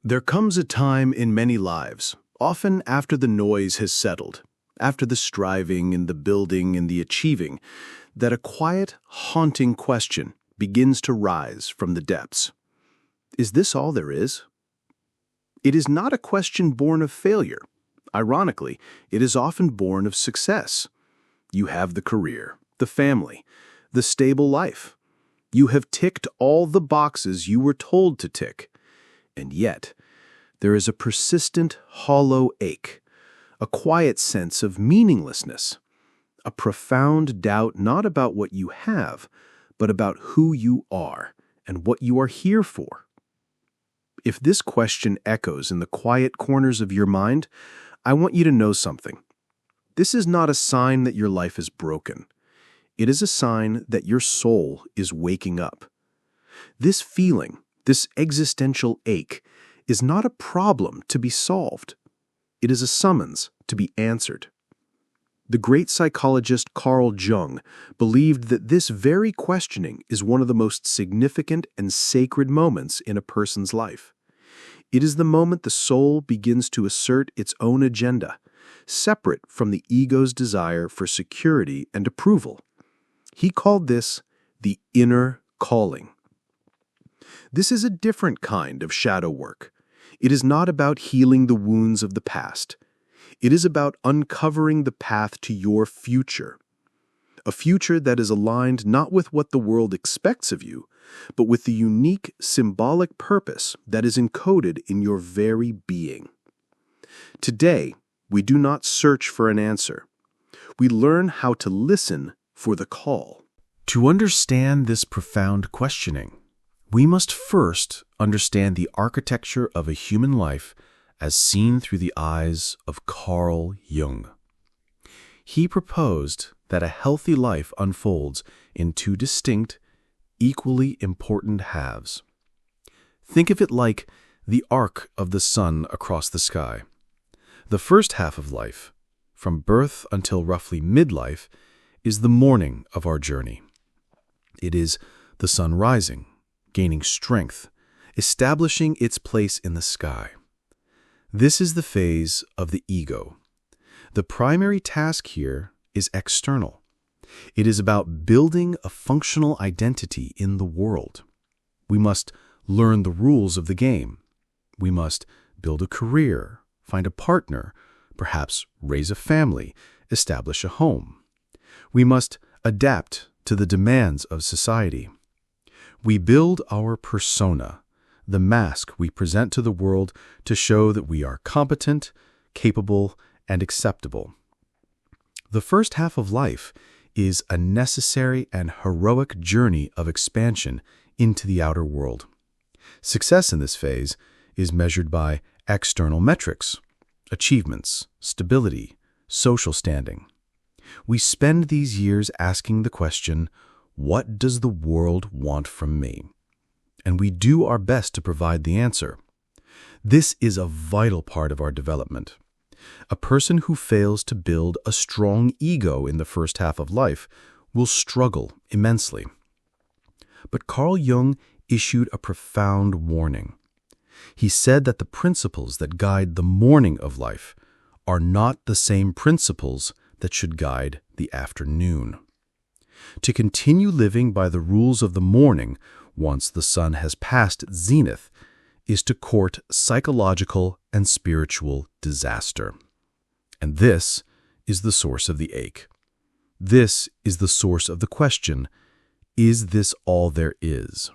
There comes a time in many lives, often after the noise has settled, after the striving and the building and the achieving, that a quiet, haunting question begins to rise from the depths. Is this all there is? It is not a question born of failure. Ironically, it is often born of success. You have the career, the family, the stable life. You have ticked all the boxes you were told to tick. And yet, there is a persistent, hollow ache, a quiet sense of meaninglessness, a profound doubt not about what you have, but about who you are and what you are here for. If this question echoes in the quiet corners of your mind, I want you to know something. This is not a sign that your life is broken. It is a sign that your soul is waking up. This feeling, this existential ache, is not a problem to be solved. It is a summons to be answered. The great psychologist Carl Jung believed that this very questioning is one of the most significant and sacred moments in a person's life. It is the moment the soul begins to assert its own agenda, separate from the ego's desire for security and approval. He called this the inner calling. This is a different kind of shadow work. It is not about healing the wounds of the past. It is about uncovering the path to your future. A future that is aligned not with what the world expects of you, but with the unique symbolic purpose that is encoded in your very being. Today, we do not search for an answer. We learn how to listen for the call. To understand this profound questioning, we must first understand the architecture of a human life as seen through the eyes of Carl Jung. He proposed that a healthy life unfolds in two distinct, equally important halves. Think of it like the arc of the sun across the sky. The first half of life, from birth until roughly midlife, is the morning of our journey. It is the sun rising, gaining strength, establishing its place in the sky. This is the phase of the ego. The primary task here is external. It is about building a functional identity in the world. We must learn the rules of the game. We must build a career, find a partner, perhaps raise a family, establish a home. We must adapt to the demands of society. We build our persona, the mask we present to the world to show that we are competent, capable, and acceptable. The first half of life is a necessary and heroic journey of expansion into the outer world. Success in this phase is measured by external metrics, achievements, stability, social standing. We spend these years asking the question, what does the world want from me? And we do our best to provide the answer. This is a vital part of our development. A person who fails to build a strong ego in the first half of life will struggle immensely. But Carl Jung issued a profound warning. He said that the principles that guide the morning of life are not the same principles that should guide the afternoon. To continue living by the rules of the morning once the sun has passed zenith is to court psychological and spiritual disaster. And this is the source of the ache. This is the source of the question, is this all there is?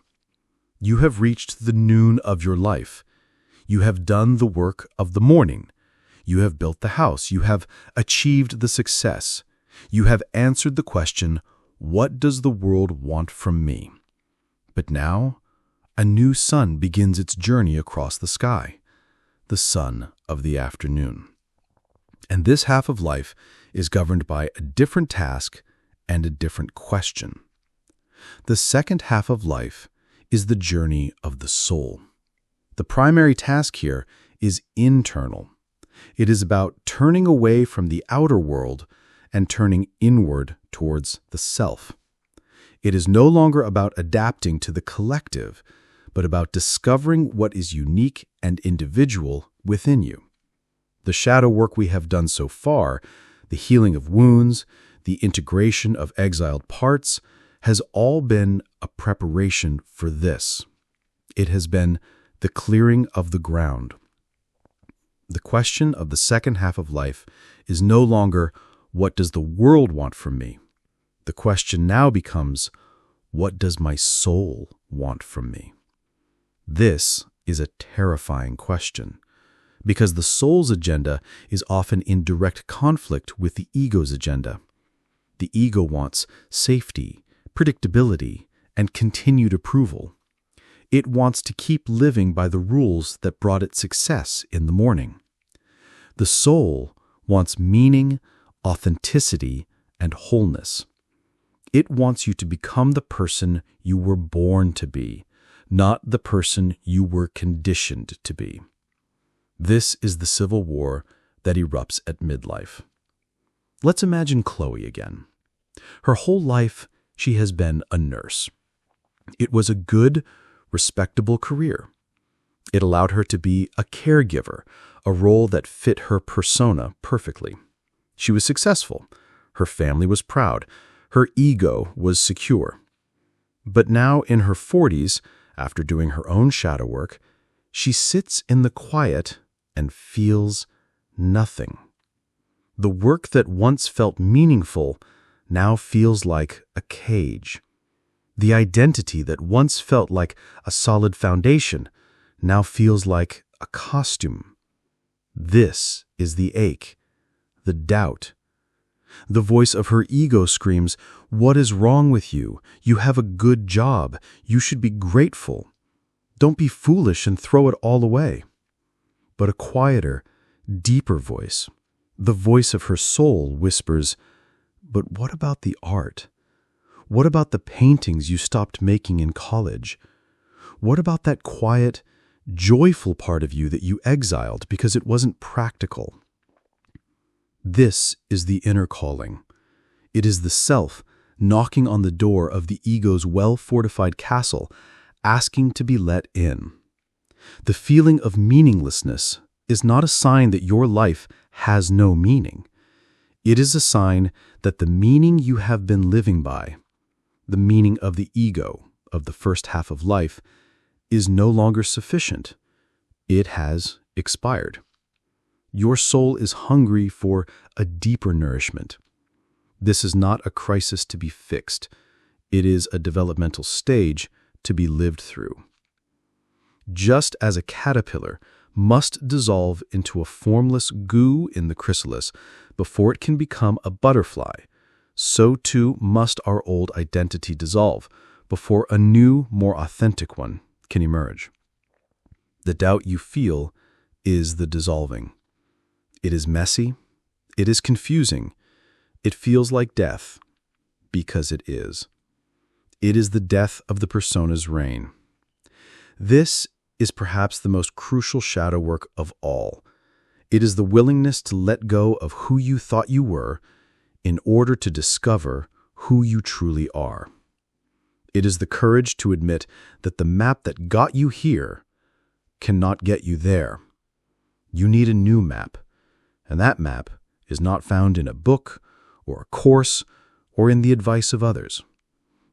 You have reached the noon of your life. You have done the work of the morning. You have built the house. You have achieved the success. You have answered the question, what does the world want from me? But now, a new sun begins its journey across the sky, the sun of the afternoon. And this half of life is governed by a different task and a different question. The second half of life is the journey of the soul. The primary task here is internal. It is about turning away from the outer world and turning inward towards the self. It is no longer about adapting to the collective, but about discovering what is unique and individual within you. The shadow work we have done so far, the healing of wounds, the integration of exiled parts, has all been a preparation for this. It has been the clearing of the ground. The question of the second half of life is no longer, what does the world want from me? The question now becomes, what does my soul want from me? This is a terrifying question, because the soul's agenda is often in direct conflict with the ego's agenda. The ego wants safety, predictability, and continued approval. It wants to keep living by the rules that brought it success in the morning. The soul wants meaning, authenticity, and wholeness. It wants you to become the person you were born to be, not the person you were conditioned to be. This is the civil war that erupts at midlife. Let's imagine Chloe again. Her whole life, she has been a nurse. It was a good, respectable career. It allowed her to be a caregiver, a role that fit her persona perfectly. She was successful. Her family was proud. Her ego was secure. But now in her 40s, after doing her own shadow work, she sits in the quiet and feels nothing. The work that once felt meaningful now feels like a cage. The identity that once felt like a solid foundation now feels like a costume. This is the ache, the doubt. The voice of her ego screams, "What is wrong with you? You have a good job. You should be grateful. Don't be foolish and throw it all away." But a quieter, deeper voice, the voice of her soul, whispers, "But what about the art? What about the paintings you stopped making in college? What about that quiet, joyful part of you that you exiled because it wasn't practical?" This is the inner calling. It is the self knocking on the door of the ego's well-fortified castle, asking to be let in. The feeling of meaninglessness is not a sign that your life has no meaning. It is a sign that the meaning you have been living by, the meaning of the ego of the first half of life, is no longer sufficient. It has expired. Your soul is hungry for a deeper nourishment. This is not a crisis to be fixed. It is a developmental stage to be lived through. Just as a caterpillar must dissolve into a formless goo in the chrysalis before it can become a butterfly, so too must our old identity dissolve before a new, more authentic one can emerge. The doubt you feel is the dissolving. It is messy. It is confusing. It feels like death, because it is. It is the death of the persona's reign. This is perhaps the most crucial shadow work of all. It is the willingness to let go of who you thought you were in order to discover who you truly are. It is the courage to admit that the map that got you here cannot get you there. You need a new map, and that map is not found in a book or a course or in the advice of others.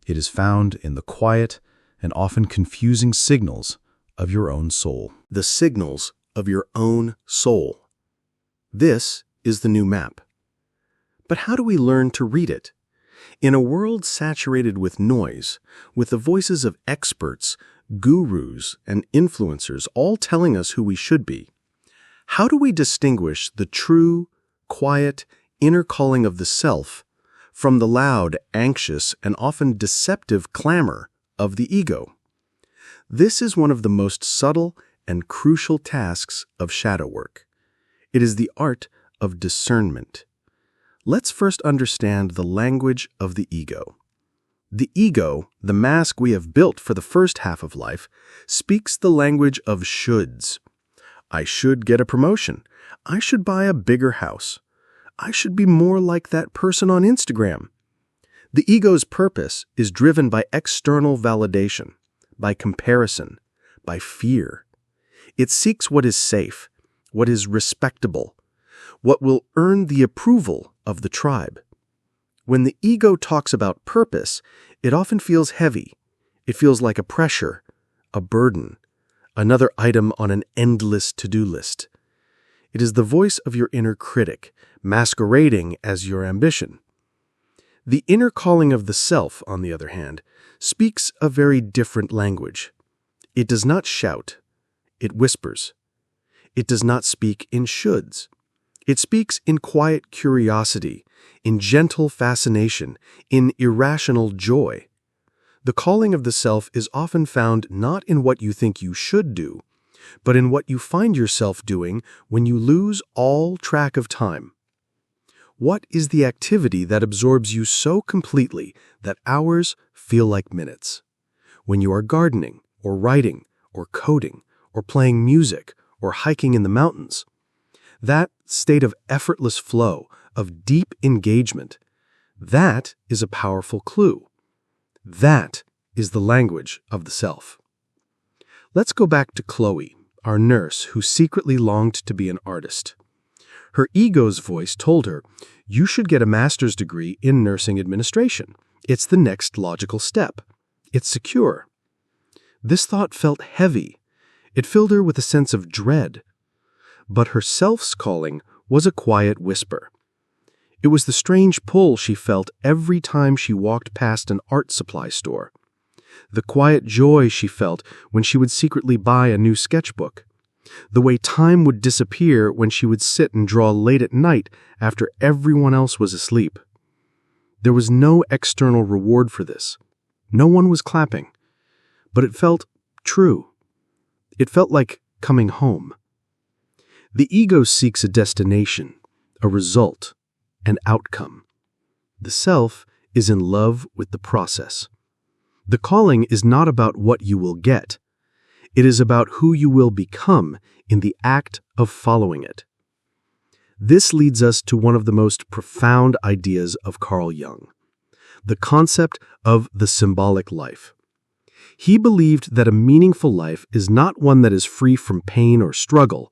It is found in the quiet and often confusing signals of your own soul. The signals of your own soul. This is the new map. But how do we learn to read it? In a world saturated with noise, with the voices of experts, gurus, and influencers all telling us who we should be, how do we distinguish the true, quiet, inner calling of the self from the loud, anxious, and often deceptive clamor of the ego? This is one of the most subtle and crucial tasks of shadow work. It is the art of discernment. Let's first understand the language of the ego. The ego, the mask we have built for the first half of life, speaks the language of shoulds. I should get a promotion. I should buy a bigger house. I should be more like that person on Instagram. The ego's purpose is driven by external validation, by comparison, by fear. It seeks what is safe, what is respectable, what will earn the approval of the tribe. When the ego talks about purpose, it often feels heavy. It feels like a pressure, a burden, another item on an endless to-do list. It is the voice of your inner critic, masquerading as your ambition. The inner calling of the self, on the other hand, speaks a very different language. It does not shout. It whispers. It does not speak in shoulds. It speaks in quiet curiosity, in gentle fascination, in irrational joy. The calling of the self is often found not in what you think you should do, but in what you find yourself doing when you lose all track of time. What is the activity that absorbs you so completely that hours feel like minutes? When you are gardening, or writing, or coding, or playing music, or hiking in the mountains. That state of effortless flow, of deep engagement, that is a powerful clue. That is the language of the self. Let's go back to Chloe, our nurse who secretly longed to be an artist. Her ego's voice told her, "You should get a master's degree in nursing administration. It's the next logical step. It's secure." This thought felt heavy. It filled her with a sense of dread. But her self's calling was a quiet whisper. It was the strange pull she felt every time she walked past an art supply store. The quiet joy she felt when she would secretly buy a new sketchbook. The way time would disappear when she would sit and draw late at night after everyone else was asleep. There was no external reward for this. No one was clapping. But it felt true. It felt like coming home. The ego seeks a destination, a result, an outcome. The self is in love with the process. The calling is not about what you will get. It is about who you will become in the act of following it. This leads us to one of the most profound ideas of Carl Jung, the concept of the symbolic life. He believed that a meaningful life is not one that is free from pain or struggle.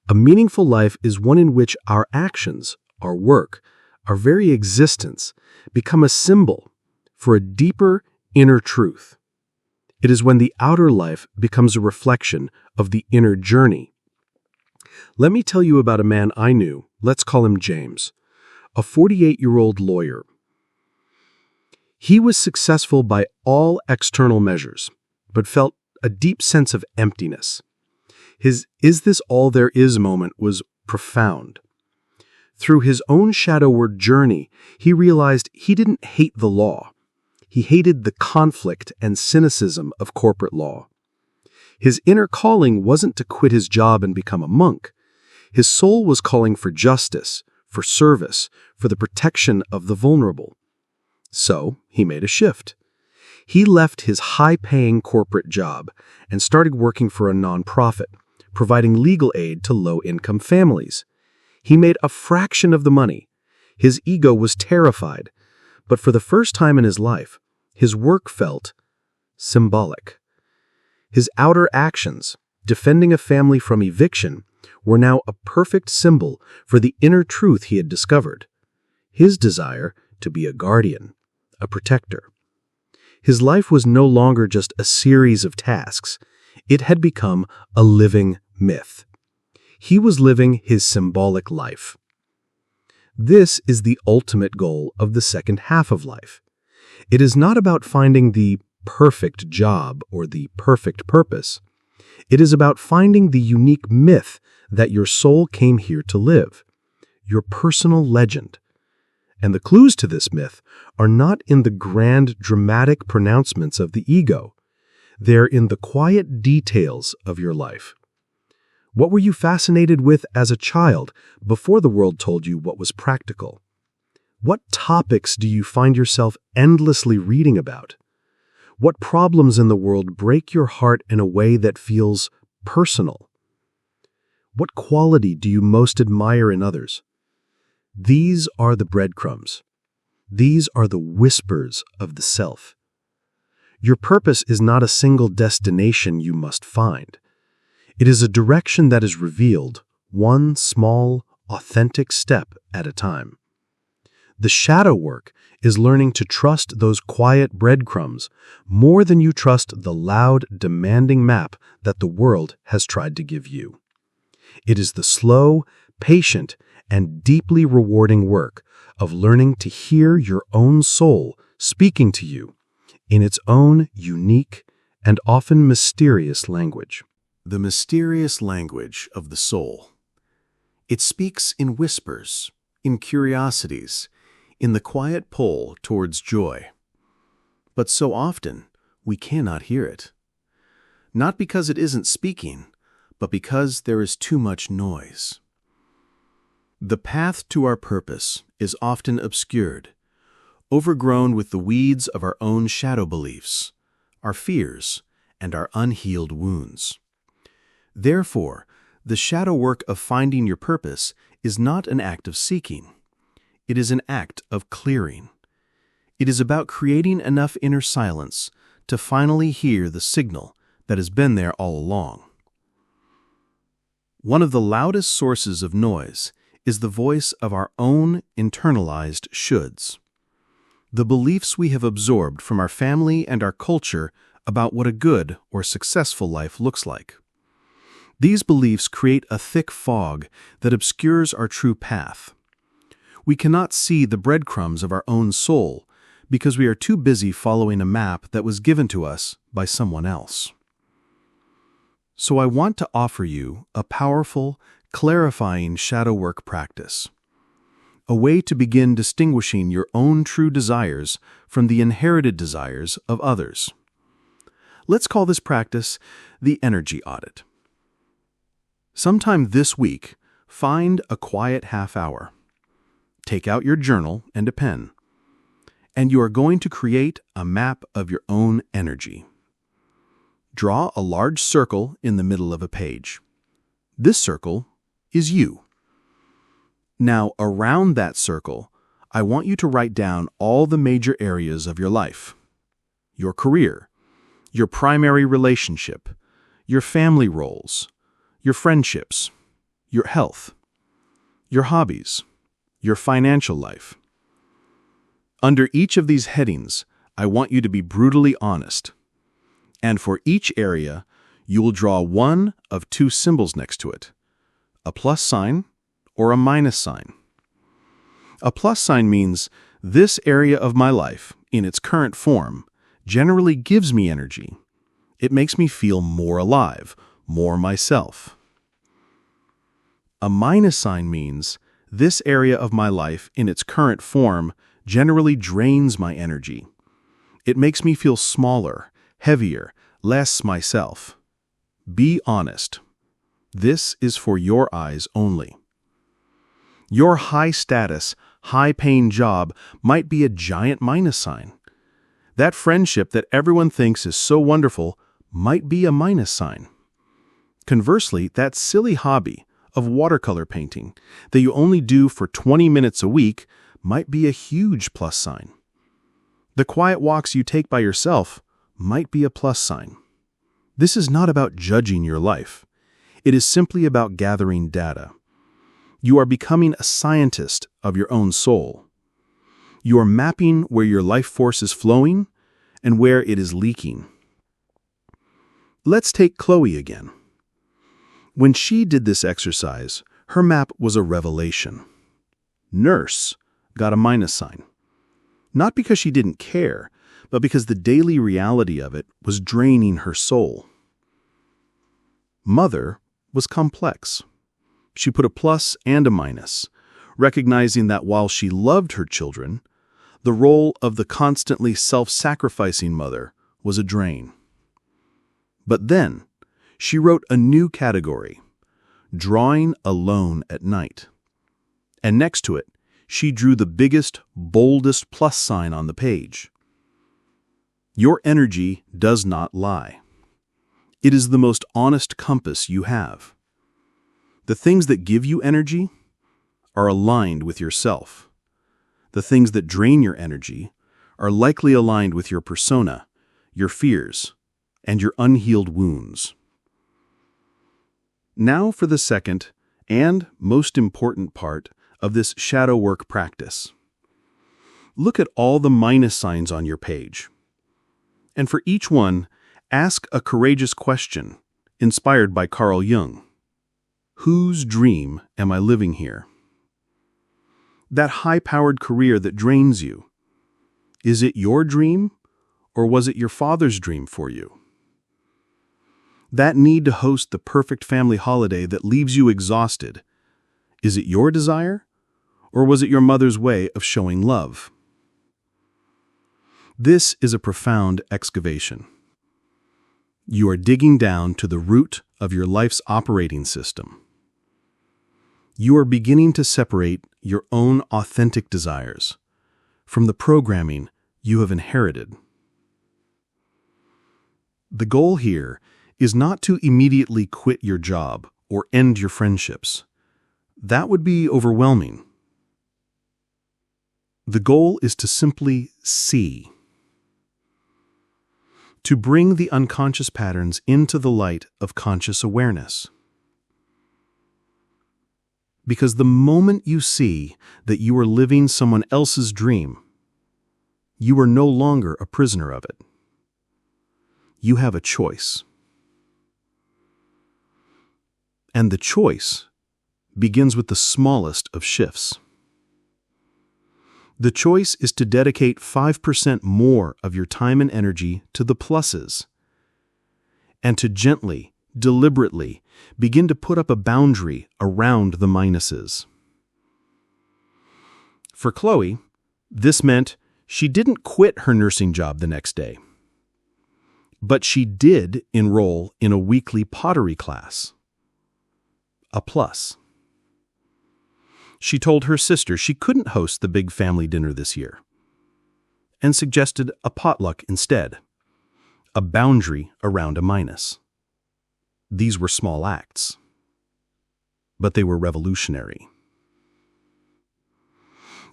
A meaningful life is one in which our actions, our work, our very existence become a symbol for a deeper inner truth. It is when the outer life becomes a reflection of the inner journey. Let me tell you about a man I knew, let's call him James, a 48-year-old lawyer. He was successful by all external measures, but felt a deep sense of emptiness. His "is this all there is" moment was profound. Through his own shadowward journey, he realized he didn't hate the law. He hated the conflict and cynicism of corporate law. His inner calling wasn't to quit his job and become a monk. His soul was calling for justice, for service, for the protection of the vulnerable. So he made a shift. He left his high-paying corporate job and started working for a nonprofit, providing legal aid to low-income families. He made a fraction of the money. His ego was terrified, but for the first time in his life, his work felt symbolic. His outer actions, defending a family from eviction, were now a perfect symbol for the inner truth he had discovered. His desire to be a guardian, a protector. His life was no longer just a series of tasks. It had become a living myth. He was living his symbolic life. This is the ultimate goal of the second half of life. It is not about finding the perfect job or the perfect purpose. It is about finding the unique myth that your soul came here to live, your personal legend. And the clues to this myth are not in the grand, dramatic pronouncements of the ego. They're in the quiet details of your life. What were you fascinated with as a child before the world told you what was practical? What topics do you find yourself endlessly reading about? What problems in the world break your heart in a way that feels personal? What quality do you most admire in others? These are the breadcrumbs. These are the whispers of the self. Your purpose is not a single destination you must find. It is a direction that is revealed, one small, authentic step at a time. The shadow work is learning to trust those quiet breadcrumbs more than you trust the loud, demanding map that the world has tried to give you. It is the slow, patient, and deeply rewarding work of learning to hear your own soul speaking to you in its own unique and often mysterious language. The mysterious language of the soul. It speaks in whispers, in curiosities, in the quiet pull towards joy. But so often, we cannot hear it. Not because it isn't speaking, but because there is too much noise. The path to our purpose is often obscured, overgrown with the weeds of our own shadow beliefs, our fears, and our unhealed wounds. Therefore, the shadow work of finding your purpose is not an act of seeking. It is an act of clearing. It is about creating enough inner silence to finally hear the signal that has been there all along. One of the loudest sources of noise is the voice of our own internalized shoulds. The beliefs we have absorbed from our family and our culture about what a good or successful life looks like. These beliefs create a thick fog that obscures our true path. We cannot see the breadcrumbs of our own soul because we are too busy following a map that was given to us by someone else. So I want to offer you a powerful, clarifying shadow work practice, a way to begin distinguishing your own true desires from the inherited desires of others. Let's call this practice the energy audit. Sometime this week, find a quiet half hour. Take out your journal and a pen, and you are going to create a map of your own energy. Draw a large circle in the middle of a page. This circle is you. Now, around that circle, I want you to write down all the major areas of your life. Your career, your primary relationship, your family roles, your friendships, your health, your hobbies, your financial life. Under each of these headings, I want you to be brutally honest. And for each area, you will draw one of two symbols next to it, a plus sign or a minus sign. A plus sign means this area of my life, in its current form, generally gives me energy. It makes me feel more alive, more myself. A minus sign means this area of my life, in its current form, generally drains my energy. It makes me feel smaller, heavier, less myself. Be honest. This is for your eyes only. Your high-status, high-paying job might be a giant minus sign. That friendship that everyone thinks is so wonderful might be a minus sign. Conversely, that silly hobby of watercolor painting that you only do for 20 minutes a week might be a huge plus sign. The quiet walks you take by yourself might be a plus sign. This is not about judging your life. It is simply about gathering data. You are becoming a scientist of your own soul. You are mapping where your life force is flowing and where it is leaking. Let's take Chloe again. When she did this exercise, her map was a revelation. Nurse got a minus sign. Not because she didn't care, but because the daily reality of it was draining her soul. Mother was complex. She put a plus and a minus, recognizing that while she loved her children, the role of the constantly self-sacrificing mother was a drain. But then, she wrote a new category, drawing alone at night. And next to it, she drew the biggest, boldest plus sign on the page. Your energy does not lie. It is the most honest compass you have. The things that give you energy are aligned with yourself. The things that drain your energy are likely aligned with your persona, your fears, and your unhealed wounds. Now for the second and most important part of this shadow work practice. Look at all the minus signs on your page. And for each one, ask a courageous question inspired by Carl Jung. Whose dream am I living here? That high-powered career that drains you, is it your dream or was it your father's dream for you? That need to host the perfect family holiday that leaves you exhausted, is it your desire or was it your mother's way of showing love? This is a profound excavation. You are digging down to the root of your life's operating system. You are beginning to separate your own authentic desires from the programming you have inherited. The goal here is not to immediately quit your job or end your friendships. That would be overwhelming. The goal is to simply see. To bring the unconscious patterns into the light of conscious awareness. Because the moment you see that you are living someone else's dream, you are no longer a prisoner of it. You have a choice. And the choice begins with the smallest of shifts. The choice is to dedicate 5% more of your time and energy to the pluses, and to gently, deliberately begin to put up a boundary around the minuses. For Chloe, this meant she didn't quit her nursing job the next day, but she did enroll in a weekly pottery class. A plus. She told her sister she couldn't host the big family dinner this year, and suggested a potluck instead, a boundary around a minus. These were small acts, but they were revolutionary.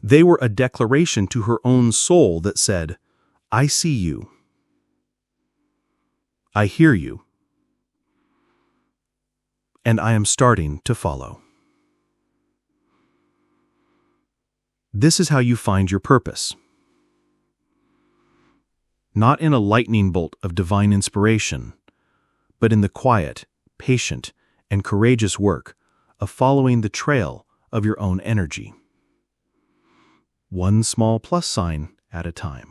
They were a declaration to her own soul that said, I see you. I hear you. And I am starting to follow. This is how you find your purpose. Not in a lightning bolt of divine inspiration, but in the quiet, patient, and courageous work of following the trail of your own energy. One small plus sign at a time.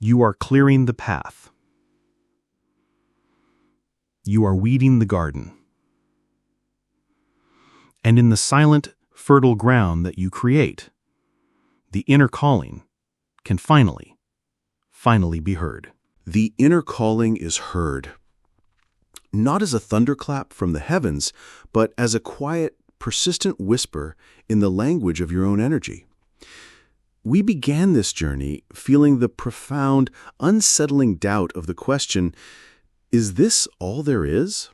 You are clearing the path. You are weeding the garden. And in the silent, fertile ground that you create, the inner calling can finally be heard. The inner calling is heard, not as a thunderclap from the heavens, but as a quiet, persistent whisper in the language of your own energy. We began this journey feeling the profound, unsettling doubt of the question, is this all there is?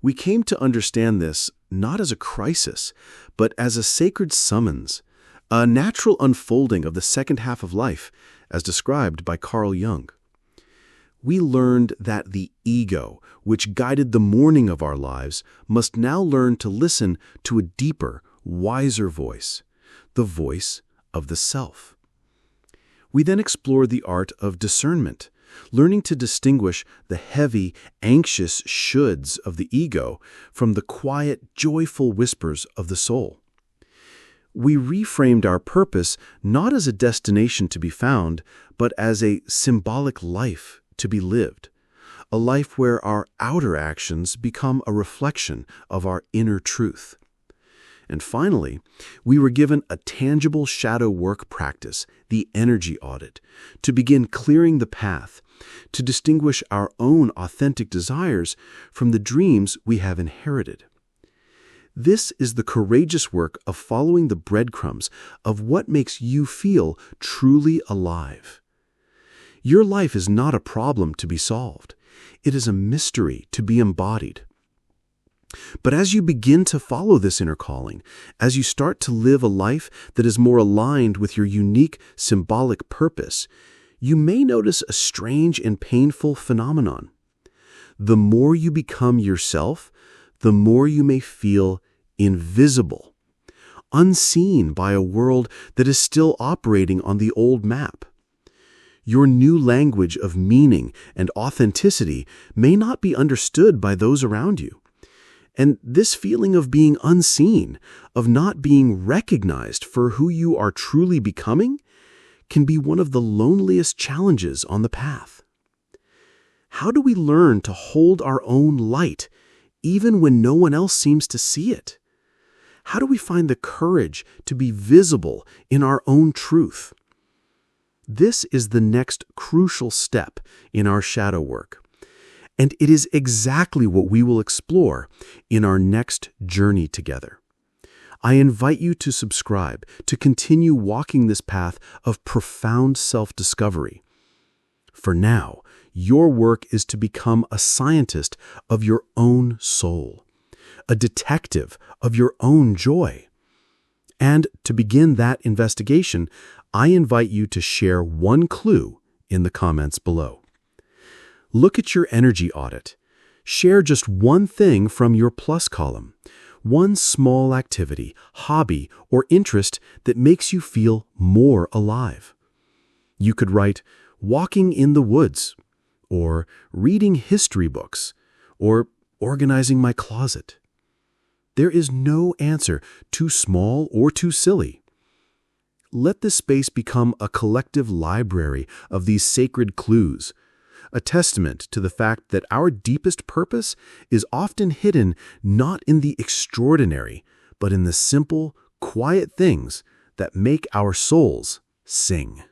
We came to understand this not as a crisis, but as a sacred summons, a natural unfolding of the second half of life, as described by Carl Jung. We learned that the ego, which guided the morning of our lives, must now learn to listen to a deeper, wiser voice, the voice of the self. We then explored the art of discernment, learning to distinguish the heavy, anxious shoulds of the ego from the quiet, joyful whispers of the soul. We reframed our purpose not as a destination to be found, but as a symbolic life to be lived, a life where our outer actions become a reflection of our inner truth. And finally, we were given a tangible shadow work practice, the energy audit, to begin clearing the path, to distinguish our own authentic desires from the dreams we have inherited. This is the courageous work of following the breadcrumbs of what makes you feel truly alive. Your life is not a problem to be solved. It is a mystery to be embodied. But as you begin to follow this inner calling, as you start to live a life that is more aligned with your unique symbolic purpose, you may notice a strange and painful phenomenon. The more you become yourself, the more you may feel invisible, unseen by a world that is still operating on the old map. Your new language of meaning and authenticity may not be understood by those around you. And this feeling of being unseen, of not being recognized for who you are truly becoming, can be one of the loneliest challenges on the path. How do we learn to hold our own light, even when no one else seems to see it? How do we find the courage to be visible in our own truth? This is the next crucial step in our shadow work. And it is exactly what we will explore in our next journey together. I invite you to subscribe to continue walking this path of profound self-discovery. For now, your work is to become a scientist of your own soul, a detective of your own joy. And to begin that investigation, I invite you to share one clue in the comments below. Look at your energy audit. Share just one thing from your plus column, one small activity, hobby, or interest that makes you feel more alive. You could write, walking in the woods, or reading history books, or organizing my closet. There is no answer too small or too silly. Let this space become a collective library of these sacred clues, a testament to the fact that our deepest purpose is often hidden not in the extraordinary, but in the simple, quiet things that make our souls sing.